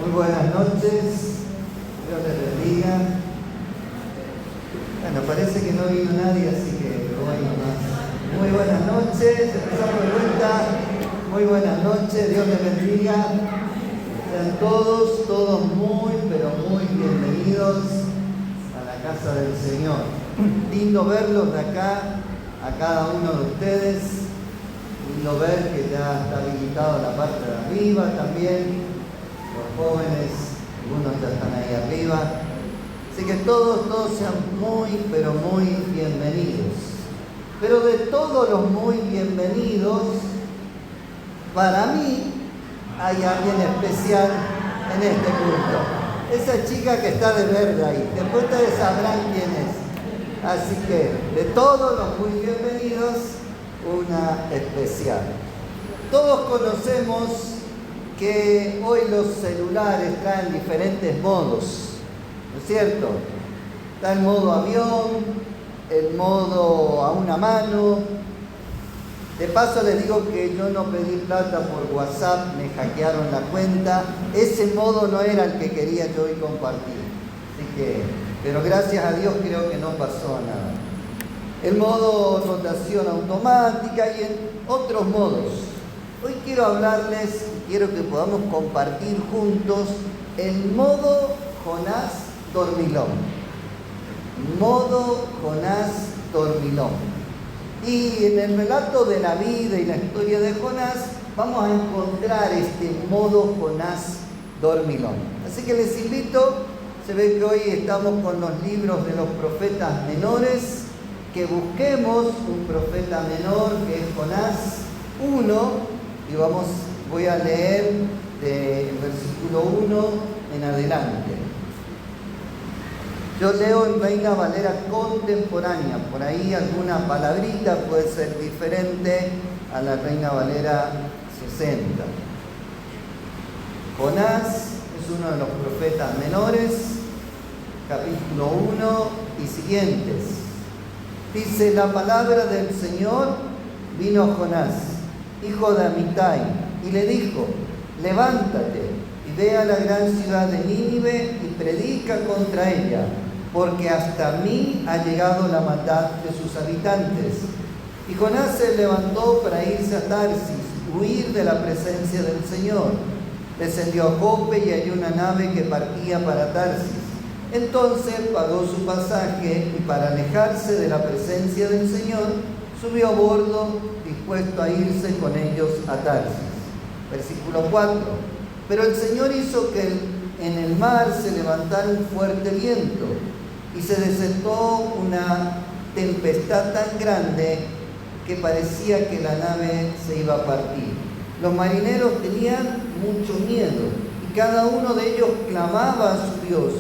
Muy buenas noches, Dios les bendiga. Bueno, parece que no vino nadie, así que bueno más. Muy buenas noches, empezamos de vuelta. Muy buenas noches, Dios les bendiga. Sean todos muy, pero muy bienvenidos a la casa del Señor. Lindo verlos de acá, a cada uno de ustedes. Lindo ver que ya está habilitado la parte de arriba también. Los jóvenes, algunos ya están ahí arriba. Así que todos sean muy, pero muy bienvenidos. Pero de todos los muy bienvenidos, para mí hay alguien especial en este culto. Esa chica que está de verde ahí. Después ustedes sabrán quién es. Así que de todos los muy bienvenidos, una especial. Todos conocemos que hoy los celulares traen diferentes modos, ¿no es cierto? Está el modo avión, el modo a una mano. De paso les digo que yo no pedí plata por WhatsApp, me hackearon la cuenta. Ese modo no era el que quería yo hoy compartir. Así que, pero gracias a Dios creo que no pasó nada. El modo rotación automática y en otros modos. Hoy quiero hablarles, quiero que podamos compartir juntos el modo Jonás dormilón. Modo Jonás dormilón. Y en el relato de la vida y la historia de Jonás vamos a encontrar este modo Jonás dormilón. Así que les invito, se ve que hoy estamos con los libros de los profetas menores, que busquemos un profeta menor que es Jonás 1 y voy a leer del versículo 1 en adelante. Yo leo en Reina Valera contemporánea, por ahí alguna palabrita puede ser diferente a la Reina Valera 60. Jonás es uno de los profetas menores, capítulo 1 y siguientes. Dice: la palabra del Señor vino a Jonás, hijo de Amitai, y le dijo: levántate y ve a la gran ciudad de Nínive y predica contra ella, porque hasta mí ha llegado la maldad de sus habitantes. Y Jonás se levantó para irse a Tarsis, huir de la presencia del Señor. Descendió a Jope y halló una nave que partía para Tarsis. Entonces pagó su pasaje y para alejarse de la presencia del Señor, subió a bordo, dispuesto a irse con ellos a Tarsis. Versículo 4. Pero el Señor hizo que en el mar se levantara un fuerte viento y se desató una tempestad tan grande que parecía que la nave se iba a partir. Los marineros tenían mucho miedo y cada uno de ellos clamaba a su Dios.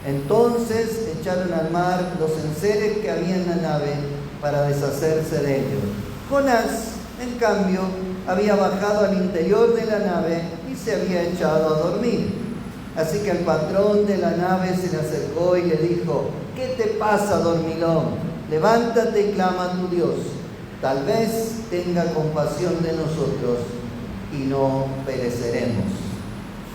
Entonces echaron al mar los enseres que había en la nave para deshacerse de ellos. Jonás, en cambio, había bajado al interior de la nave y se había echado a dormir. Así que el patrón de la nave se le acercó y le dijo: ¿qué te pasa, dormilón? Levántate y clama a tu Dios. Tal vez tenga compasión de nosotros y no pereceremos.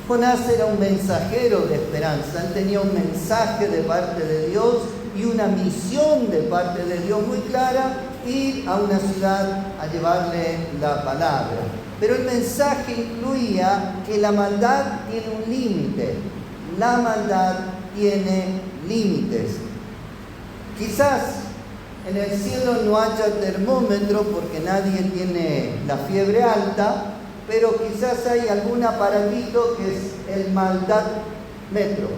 Jonás era un mensajero de esperanza. Él tenía un mensaje de parte de Dios y una misión de parte de Dios muy clara: ir a una ciudad a llevarle la palabra. Pero el mensaje incluía que la maldad tiene un límite. La maldad tiene límites. Quizás en el cielo no haya termómetro porque nadie tiene la fiebre alta, pero quizás hay algún aparatito que es el maldadmetro.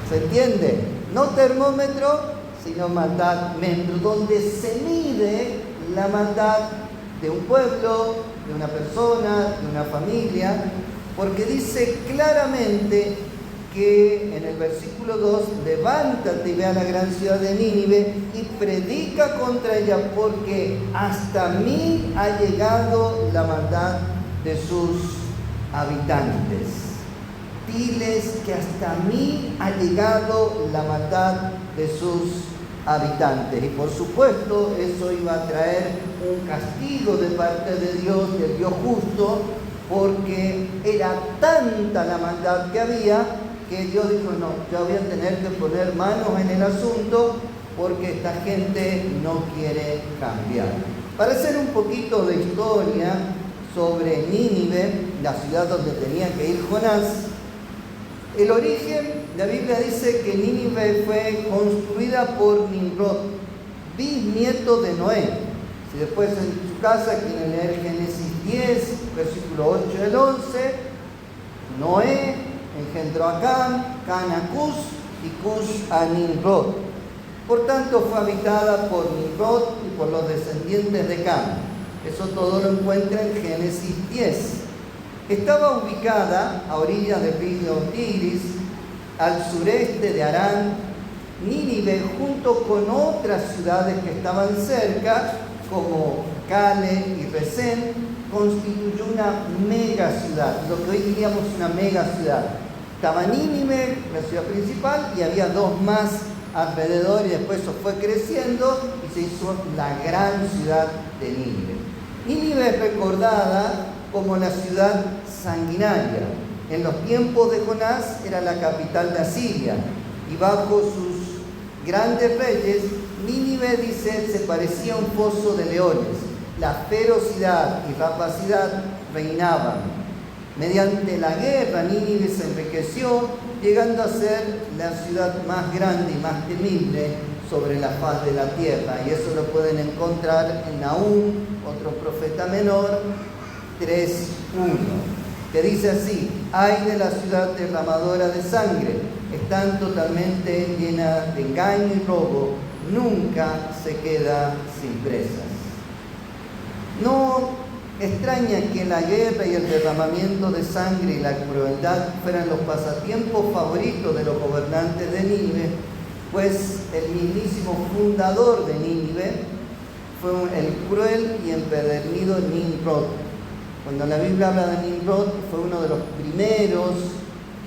¿Se entiende? No termómetro, sino maldadmetro, donde se mide la maldad de un pueblo, de una persona, de una familia, porque dice claramente que en el versículo 2: levántate y ve a la gran ciudad de Nínive y predica contra ella, porque hasta mí ha llegado la maldad de sus habitantes. Diles que hasta mí ha llegado la maldad de sus habitantes. Y por supuesto eso iba a traer un castigo de parte de Dios, del Dios justo, porque era tanta la maldad que había que Dios dijo, no, ya voy a tener que poner manos en el asunto porque esta gente no quiere cambiar. Para hacer un poquito de historia sobre Nínive, la ciudad donde tenía que ir Jonás, el origen, la Biblia dice que Nínive fue construida por Nimrod, bisnieto de Noé. Si después en su casa quieren leer Génesis 10, versículo 8 al 11, Noé engendró a Can a Cus y Cus a Nimrod. Por tanto fue habitada por Nimrod y por los descendientes de Can. Eso todo lo encuentra en Génesis 10. Estaba ubicada a orillas del río Tigris, al sureste de Harán. Nínive, junto con otras ciudades que estaban cerca, como Cale y Resén, constituyó una mega ciudad, lo que hoy diríamos una mega ciudad. Estaba Nínive, la ciudad principal, y había dos más alrededor, y después eso fue creciendo y se hizo la gran ciudad de Nínive. Nínive es recordada como la ciudad sanguinaria. En los tiempos de Jonás era la capital de Asiria, y bajo sus grandes reyes, Nínive, dice, se parecía a un foso de leones. La ferocidad y rapacidad reinaban. Mediante la guerra, Nínive se enriqueció, llegando a ser la ciudad más grande y más temible sobre la faz de la tierra. Y eso lo pueden encontrar en Nahum, otro profeta menor, 3:1, que dice así: ay de la ciudad derramadora de sangre, están totalmente llena de engaño y robo, nunca se queda sin presas. No extraña que la guerra y el derramamiento de sangre y la crueldad fueran los pasatiempos favoritos de los gobernantes de Nínive, pues el mismísimo fundador de Nínive fue el cruel y empedernido Nimrod. Cuando la Biblia habla de Nimrod, fue uno de los primeros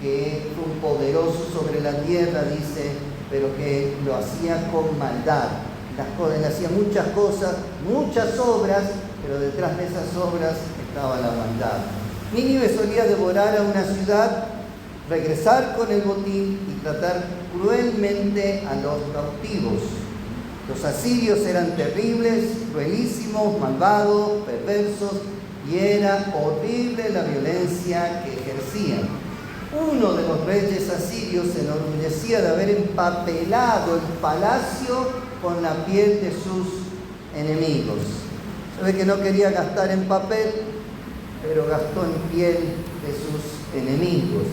que fue un poderoso sobre la tierra, dice, pero que lo hacía con maldad. Él hacía muchas cosas, muchas obras, pero detrás de esas obras estaba la maldad. Nínive solía devorar a una ciudad, regresar con el botín y tratar cruelmente a los cautivos. Los asirios eran terribles, cruelísimos, malvados, perversos, y era horrible la violencia que ejercían. Uno de los reyes asirios se enorgullecía de haber empapelado el palacio con la piel de sus enemigos. Se ve que no quería gastar en papel, pero gastó en piel de sus enemigos.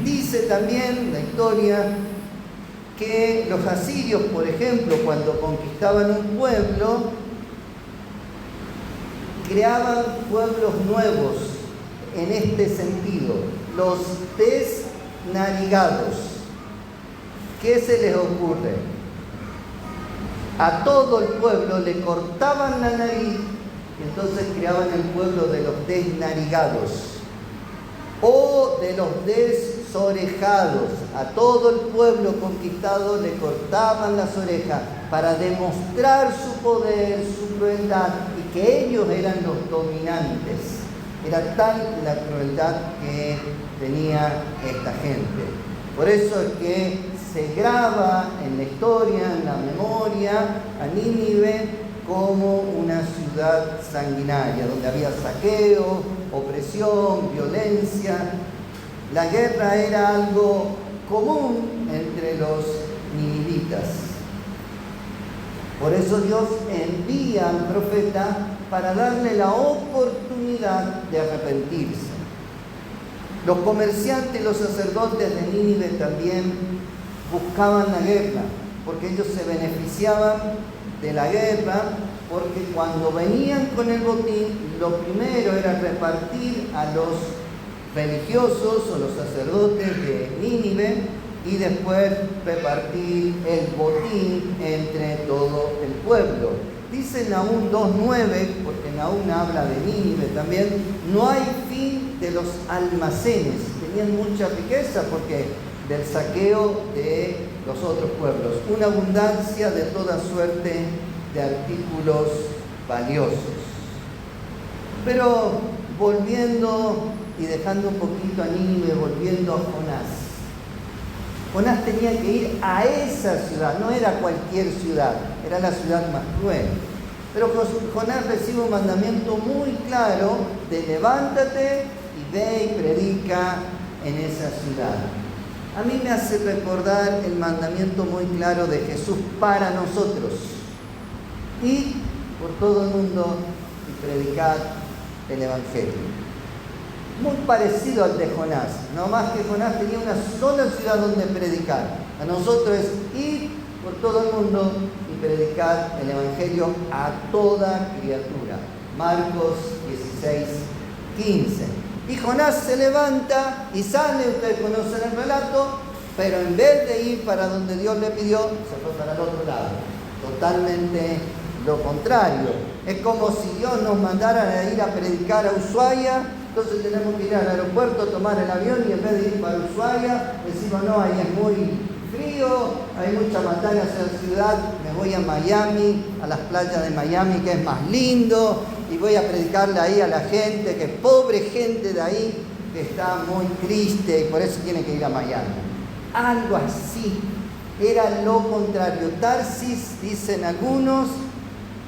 Dice también la historia que los asirios, por ejemplo, cuando conquistaban un pueblo, creaban pueblos nuevos en este sentido, los desnarigados. ¿Qué se les ocurre? A todo el pueblo le cortaban la nariz y entonces creaban el pueblo de los desnarigados o de los desorejados. A todo el pueblo conquistado le cortaban las orejas para demostrar su poder, su crueldad y que ellos eran los dominantes. Era tal la crueldad que tenía esta gente. Por eso es que se graba en la historia, en la memoria, a Nínive como una ciudad sanguinaria, donde había saqueo, opresión, violencia. La guerra era algo común entre los ninivitas. Por eso Dios envía al profeta para darle la oportunidad de arrepentirse. Los comerciantes y los sacerdotes de Nínive también buscaban la guerra, porque ellos se beneficiaban de la guerra, porque cuando venían con el botín, lo primero era repartir a los religiosos o los sacerdotes de Nínive y después repartir el botín entre todo el pueblo. Dice Nahum 2:9, porque Nahum habla de Nínive también, no hay fin de los almacenes. Tenían mucha riqueza porque del saqueo de los otros pueblos, una abundancia de toda suerte de artículos valiosos. Pero volviendo y dejando un poquito a Nínive, volviendo a Jonás. Jonás tenía que ir a esa ciudad, no era cualquier ciudad, era la ciudad más cruel. Pero Jonás recibe un mandamiento muy claro de levántate y ve y predica en esa ciudad. A mí me hace recordar el mandamiento muy claro de Jesús para nosotros. Id por todo el mundo y predicad el Evangelio. Muy parecido al de Jonás, no más que Jonás tenía una sola ciudad donde predicar. A nosotros es ir por todo el mundo y predicar el Evangelio a toda criatura. Marcos 16:15. Y Jonás se levanta y sale, ustedes conocen el relato, pero en vez de ir para donde Dios le pidió, se fue para el otro lado. Totalmente lo contrario. Es como si Dios nos mandara a ir a predicar a Ushuaia. Entonces tenemos que ir al aeropuerto, tomar el avión y en vez de ir para Ushuaia, decimos no, ahí es muy frío, hay mucha montaña hacia la ciudad, me voy a Miami, a las playas de Miami que es más lindo, y voy a predicarle ahí a la gente, que pobre gente de ahí, que está muy triste y por eso tiene que ir a Miami. Algo así, era lo contrario. Tarsis, dicen algunos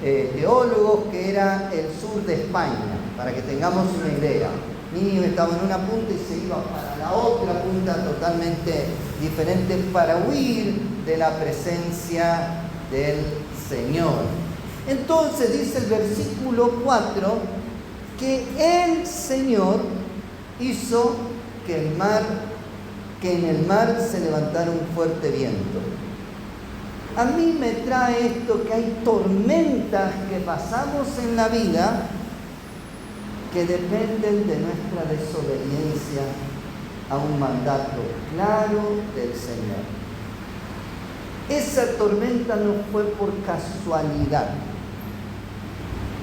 teólogos, que era el sur de España, para que tengamos una idea. Nínive estaba en una punta y se iba para la otra punta totalmente diferente para huir de la presencia del Señor. Entonces dice el versículo 4 que el Señor hizo que en el mar se levantara un fuerte viento. A mí me trae esto que hay tormentas que pasamos en la vida que dependen de nuestra desobediencia a un mandato claro del Señor. Esa tormenta no fue por casualidad.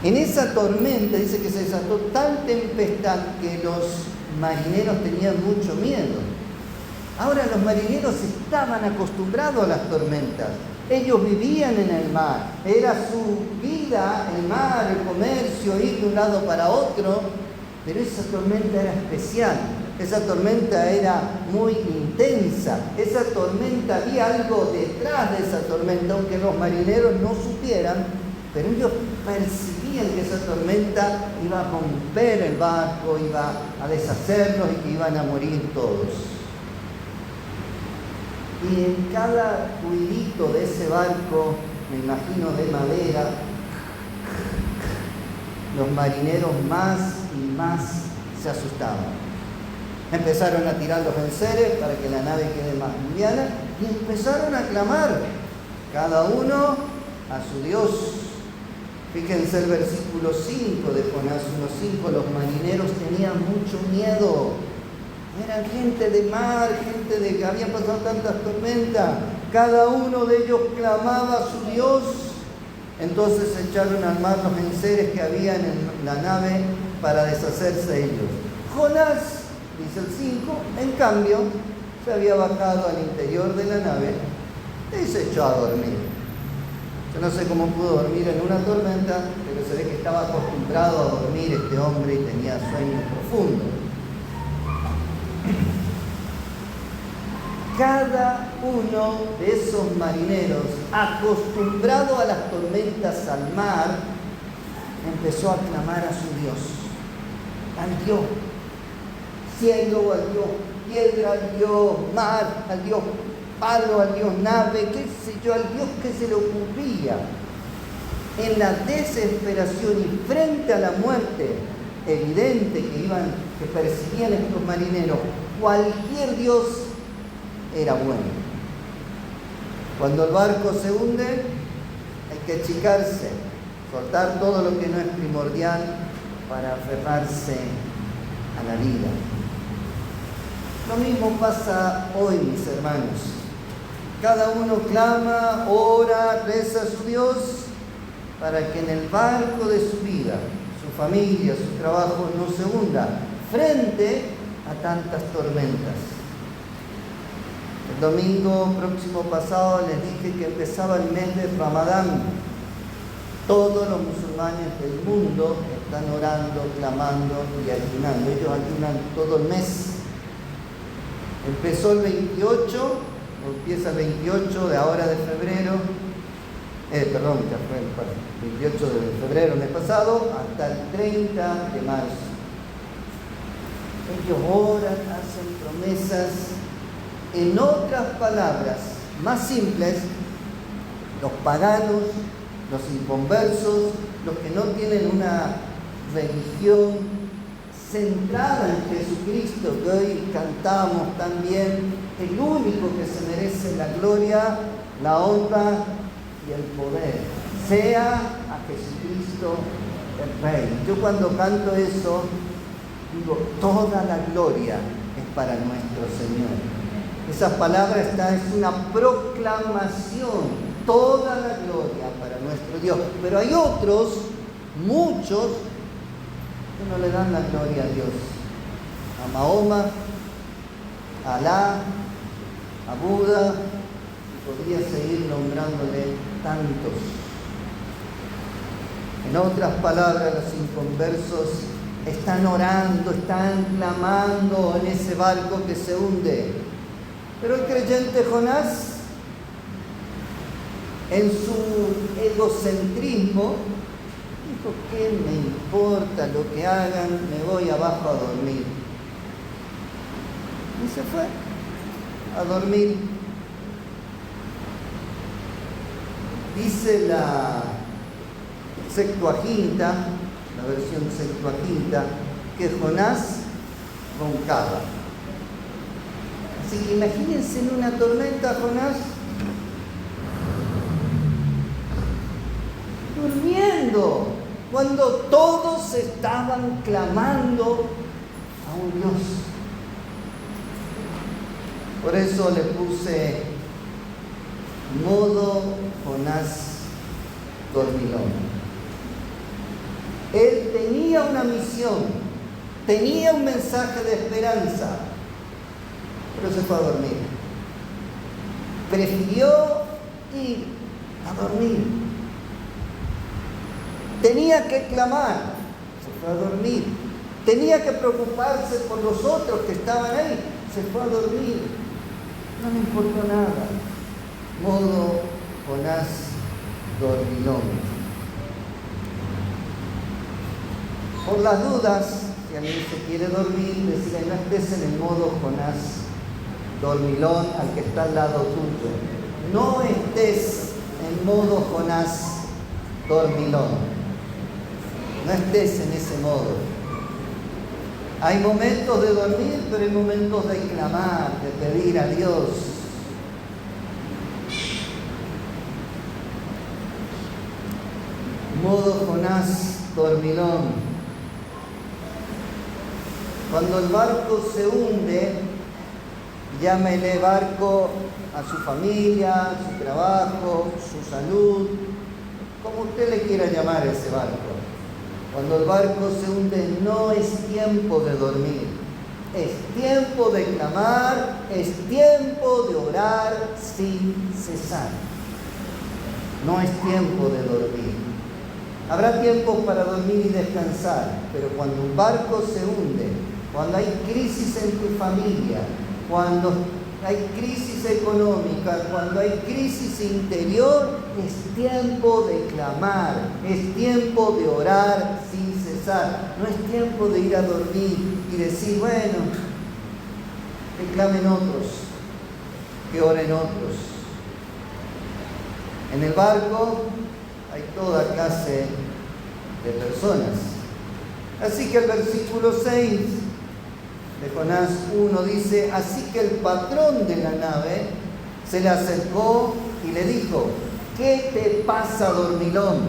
En esa tormenta dice que se desató tal tempestad que los marineros tenían mucho miedo. Ahora los marineros estaban acostumbrados a las tormentas. Ellos vivían en el mar, era su vida, el mar, el comercio, ir de un lado para otro, pero esa tormenta era especial, esa tormenta era muy intensa, esa tormenta, había algo detrás de esa tormenta, aunque los marineros no supieran, pero ellos percibían que esa tormenta iba a romper el barco, iba a deshacerlos y que iban a morir todos. Y en cada ruidito de ese barco, me imagino de madera, los marineros más y más se asustaban. Empezaron a tirar los enseres para que la nave quede más liviana y empezaron a clamar, cada uno a su Dios. Fíjense el versículo 5 de Jonás 1:5, los marineros tenían mucho miedo. Eran gente de mar, gente de que habían pasado tantas tormentas. Cada uno de ellos clamaba a su Dios. Entonces echaron al mar los enseres que había en la nave para deshacerse de ellos. Jonás, dice el 5, en cambio, se había bajado al interior de la nave y se echó a dormir. Yo no sé cómo pudo dormir en una tormenta, pero se ve que estaba acostumbrado a dormir este hombre y tenía sueño profundo. Cada uno de esos marineros, acostumbrado a las tormentas al mar, empezó a clamar a su Dios, al Dios cielo, al Dios piedra, al Dios mar, al Dios palo, al Dios nave, qué sé yo, al Dios que se le ocurría. En la desesperación y frente a la muerte evidente que percibían estos marineros, cualquier Dios era bueno. Cuando el barco se hunde, hay que achicarse, soltar todo lo que no es primordial para aferrarse a la vida. Lo mismo pasa hoy, mis hermanos. Cada uno clama, ora, reza a su Dios para que en el barco de su vida, su familia, su trabajo no se hunda frente a tantas tormentas. El domingo próximo pasado les dije que empezaba el mes de Ramadán. Todos los musulmanes del mundo están orando, clamando y ayunando. Ellos ayunan todo el mes. Empezó el 28, o empieza el 28 de ahora de febrero, ya fue el 28 de febrero el mes pasado, hasta el 30 de marzo. Ellos oran, hacen promesas. En otras palabras, más simples, los paganos, los inconversos, los que no tienen una religión centrada en Jesucristo, que hoy cantamos también, el único que se merece la gloria, la honra y el poder, sea a Jesucristo el Rey. Yo cuando canto eso, digo, toda la gloria es para nuestro Señor. Esa palabra es una proclamación, toda la gloria para nuestro Dios. Pero hay otros, muchos, que no le dan la gloria a Dios. A Mahoma, a Alá, a Buda, y podría seguir nombrándole tantos. En otras palabras, los inconversos están orando, están clamando en ese barco que se hunde. Pero el creyente Jonás, en su egocentrismo, dijo, ¿qué me importa lo que hagan? Me voy abajo a dormir. Y se fue a dormir. Dice la Septuaginta, la versión Septuaginta, que Jonás roncaba. Así que imagínense en una tormenta Jonás durmiendo, cuando todos estaban clamando a un Dios. Por eso le puse modo Jonás dormilón. Él tenía una misión, tenía un mensaje de esperanza, pero se fue a dormir. Prefirió ir a dormir. Tenía que clamar, se fue a dormir. Tenía que preocuparse por los otros que estaban ahí, se fue a dormir. No le importó nada. Modo Jonás dormilón. Por las dudas, si alguien se quiere dormir, decirle, no estés en el modo Jonás dormilón al que está al lado tuyo. No estés en modo Jonás dormilón. No estés en ese modo. Hay momentos de dormir, pero hay momentos de clamar, de pedir a Dios. Modo Jonás dormilón. Cuando el barco se hunde, llámele barco a su familia, su trabajo, su salud, como usted le quiera llamar a ese barco. Cuando el barco se hunde, no es tiempo de dormir, es tiempo de clamar, es tiempo de orar sin cesar. No es tiempo de dormir. Habrá tiempos para dormir y descansar, pero cuando un barco se hunde, cuando hay crisis en tu familia, cuando hay crisis económica, cuando hay crisis interior, es tiempo de clamar, es tiempo de orar sin cesar. No es tiempo de ir a dormir y decir, bueno, que clamen otros, que oren otros. En el barco hay toda clase de personas. Así que el versículo 6 de Jonás 1 dice, así que el patrón de la nave se le acercó y le dijo, ¿qué te pasa, dormilón?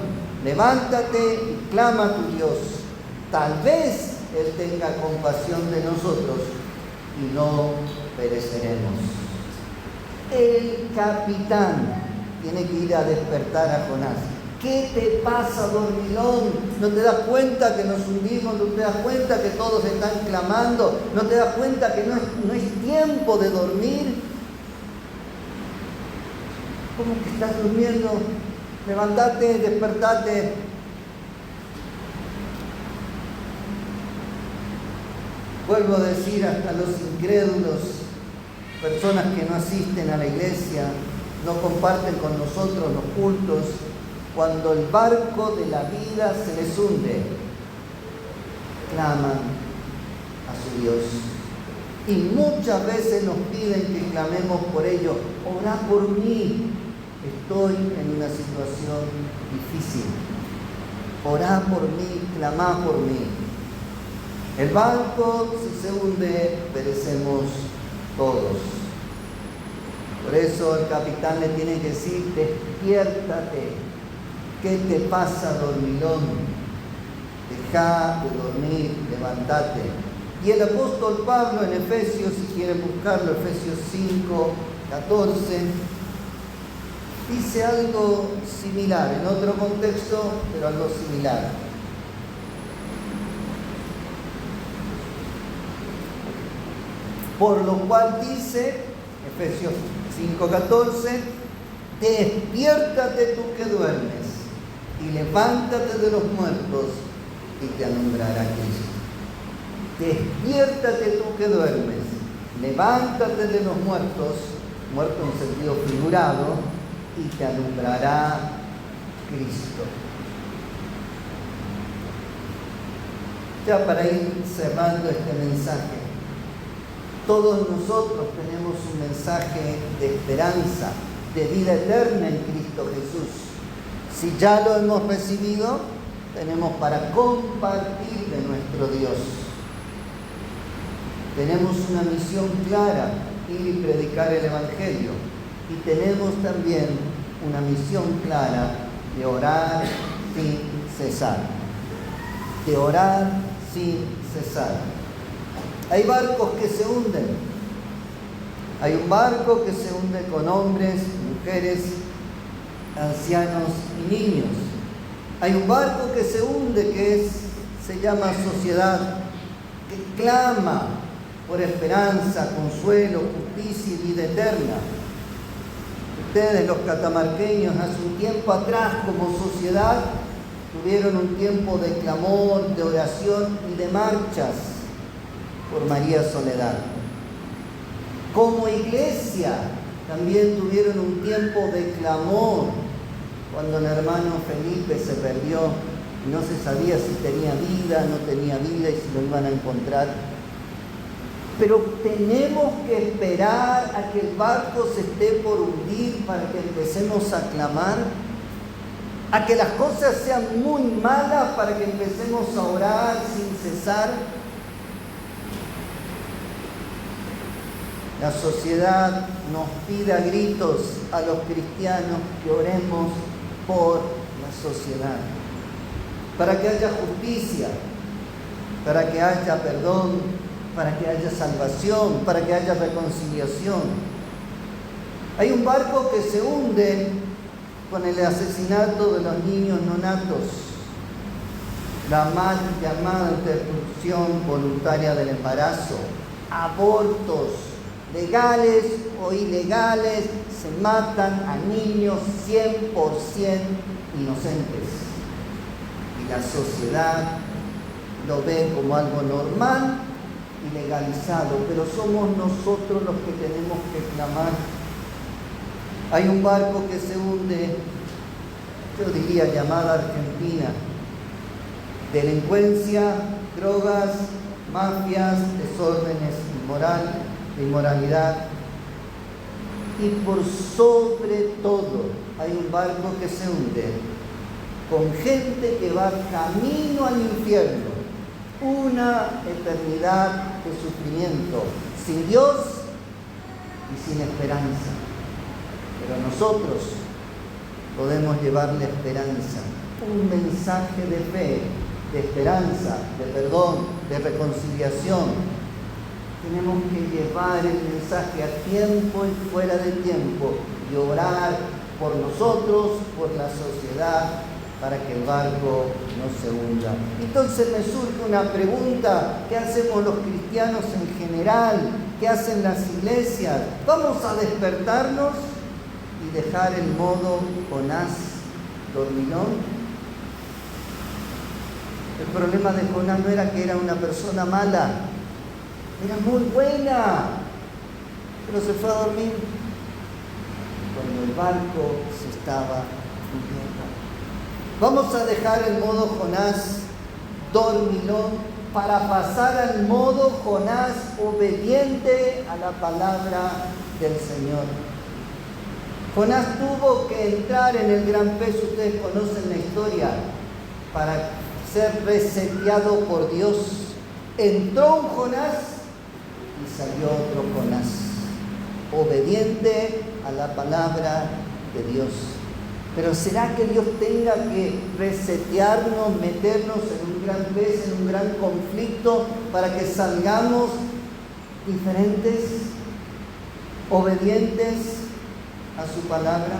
Levántate y clama a tu Dios. Tal vez Él tenga compasión de nosotros y no pereceremos. El capitán tiene que ir a despertar a Jonás. ¿Qué te pasa, dormilón? ¿No te das cuenta que nos hundimos? ¿No te das cuenta que todos están clamando? ¿No te das cuenta que no es tiempo de dormir? ¿Cómo que estás durmiendo? Levántate, despertate. vuelvo a decir, hasta los incrédulos, personas que no asisten a la iglesia, no comparten con nosotros los cultos, cuando el barco de la vida se les hunde, claman a su Dios. Y muchas veces nos piden que clamemos por ellos. Orá por mí, estoy en una situación difícil. Orá por mí, clamá por mí. El barco, si se hunde, perecemos todos. Por eso el capitán le tiene que decir: despiértate. ¿Qué te pasa, dormilón? Dejá de dormir, levántate. Y el apóstol Pablo en Efesios, si quieren buscarlo, Efesios 5, 14, dice algo similar, en otro contexto, pero algo similar. Por lo cual dice, Efesios 5:14, despiértate tú que duermes y levántate de los muertos y te alumbrará Cristo. Despiértate tú que duermes, levántate de los muertos, muerto en sentido figurado, y te alumbrará Cristo. Ya para ir cerrando este mensaje, todos nosotros tenemos un mensaje de esperanza, de vida eterna en Cristo Jesús. Si ya lo hemos recibido, tenemos para compartir de nuestro Dios. Tenemos una misión clara, ir y predicar el Evangelio. Y tenemos también una misión clara de orar sin cesar. De orar sin cesar. Hay barcos que se hunden. Hay un barco que se hunde con hombres, mujeres, ancianos y niños. Hay un barco que se hunde que se llama sociedad, que clama por esperanza, consuelo, justicia y vida eterna. Ustedes, los catamarqueños, hace un tiempo atrás como sociedad tuvieron un tiempo de clamor, de oración y de marchas por María Soledad. Como iglesia también tuvieron un tiempo de clamor cuando el hermano Felipe se perdió y no se sabía si tenía vida, no tenía vida y si lo iban a encontrar. Pero tenemos que esperar a que el barco se esté por hundir para que empecemos a clamar, a que las cosas sean muy malas para que empecemos a orar sin cesar. La sociedad nos pide a gritos a los cristianos que oremos por la sociedad, para que haya justicia, para que haya perdón, para que haya salvación, para que haya reconciliación. Hay un barco que se hunde con el asesinato de los niños no natos, la mal llamada interrupción voluntaria del embarazo, abortos legales o ilegales, se matan a niños 100% inocentes. Y la sociedad lo ve como algo normal y legalizado, pero somos nosotros los que tenemos que clamar. Hay un barco que se hunde, yo diría llamada Argentina, delincuencia, drogas, mafias, desórdenes, inmoralidad, y por sobre todo hay un barco que se hunde con gente que va camino al infierno, una eternidad de sufrimiento, sin Dios y sin esperanza. Pero nosotros podemos llevarle esperanza, un mensaje de fe, de esperanza, de perdón, de reconciliación. Tenemos que llevar el mensaje a tiempo y fuera de tiempo y orar por nosotros, por la sociedad, para que el barco no se hunda. Entonces me surge una pregunta: ¿qué hacemos los cristianos en general? ¿Qué hacen las iglesias? ¿Vamos a despertarnos y dejar el modo Jonás dormilón? El problema de Jonás no era que era una persona mala. era muy buena, pero se fue a dormir cuando el barco se estaba hundiendo. Vamos a dejar el modo Jonás dormilón para pasar al modo Jonás obediente a la palabra del Señor. Jonás tuvo que entrar en el gran pez, ustedes conocen la historia, para ser reseteado por Dios. Entró un Jonás y salió otro Jonás, obediente a la palabra de Dios. Pero ¿será que Dios tenga que resetearnos, meternos en un gran pez, en un gran conflicto, para que salgamos diferentes, obedientes a su palabra?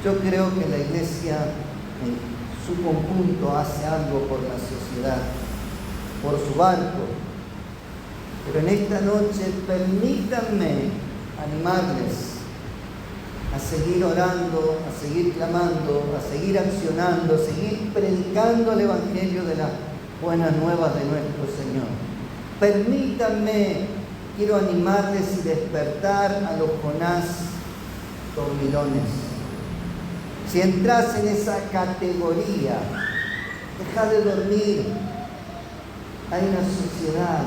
Yo creo que la iglesia en su conjunto hace algo por la sociedad, por su barco. Pero en esta noche permítanme animarles a seguir orando, a seguir clamando, a seguir accionando, a seguir predicando el Evangelio de las buenas nuevas de nuestro Señor. Permítanme, quiero animarles y despertar a los Jonás dormilones. Si entras en esa categoría, deja de dormir. Hay una sociedad,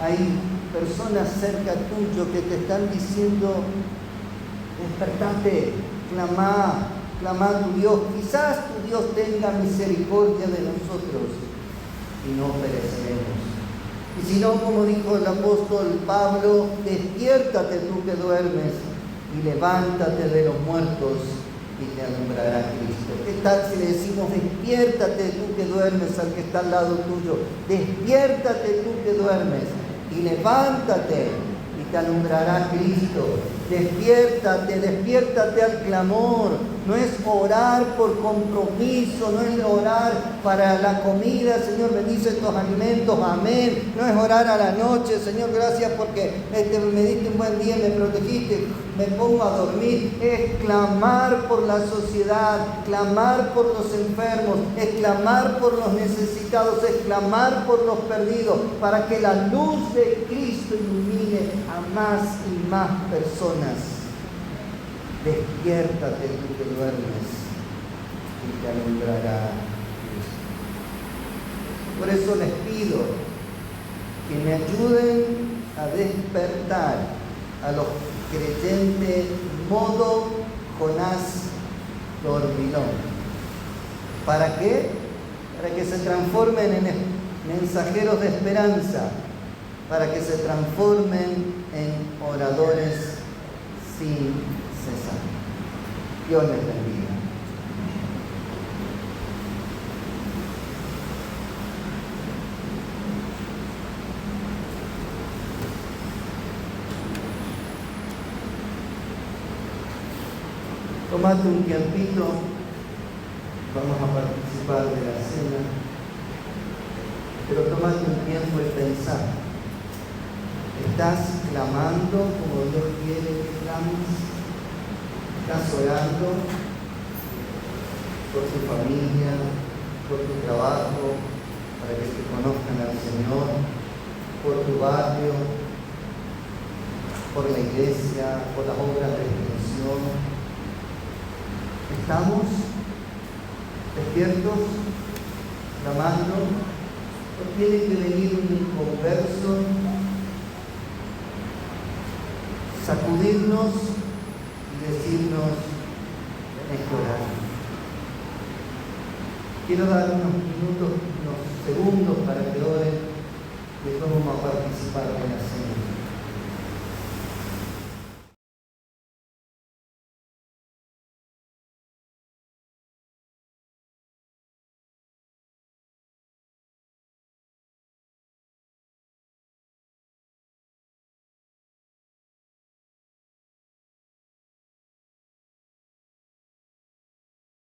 hay personas cerca tuyo que te están diciendo: despertate, clama a tu Dios. Quizás tu Dios tenga misericordia de nosotros y no pereceremos. Y si no, como dijo el apóstol Pablo, despiértate tú que duermes y levántate de los muertos y te alumbrará Cristo. ¿Qué tal si le decimos: despiértate tú que duermes al que está al lado tuyo? Despiértate tú que duermes y levántate y te alumbrará Cristo. Despiértate al clamor. No es orar por compromiso, no es orar para la comida: Señor, bendice estos alimentos, amén. No es orar a la noche: Señor, gracias porque me diste un buen día, me protegiste, me pongo a dormir. Es clamar por la sociedad, clamar por los enfermos, es clamar por los necesitados, es clamar por los perdidos, para que la luz de Cristo ilumine a más y más personas. Despiértate tú que duermes y te alumbrará Cristo. Por eso les pido que me ayuden a despertar a los creyentes modo Jonás dormilón. ¿Para qué? Para que se transformen en mensajeros de esperanza, para que se transformen en oradores sin cesar. Dios les bendiga. Tomate un tiempito, vamos a participar de la cena, pero tomate un tiempo y pensar: ¿estás clamando como Dios quiere que clames? ¿Estás orando por tu familia, por tu trabajo, para que te conozcan al Señor, por tu barrio, por la iglesia, por las obras de extensión? ¿Estamos despiertos, clamando? ¿O tiene que venir un inconverso, sacudirnos y decirnos: tenés que orar? Quiero dar unos minutos, unos segundos para que oren, y después vamos a participar de la cena.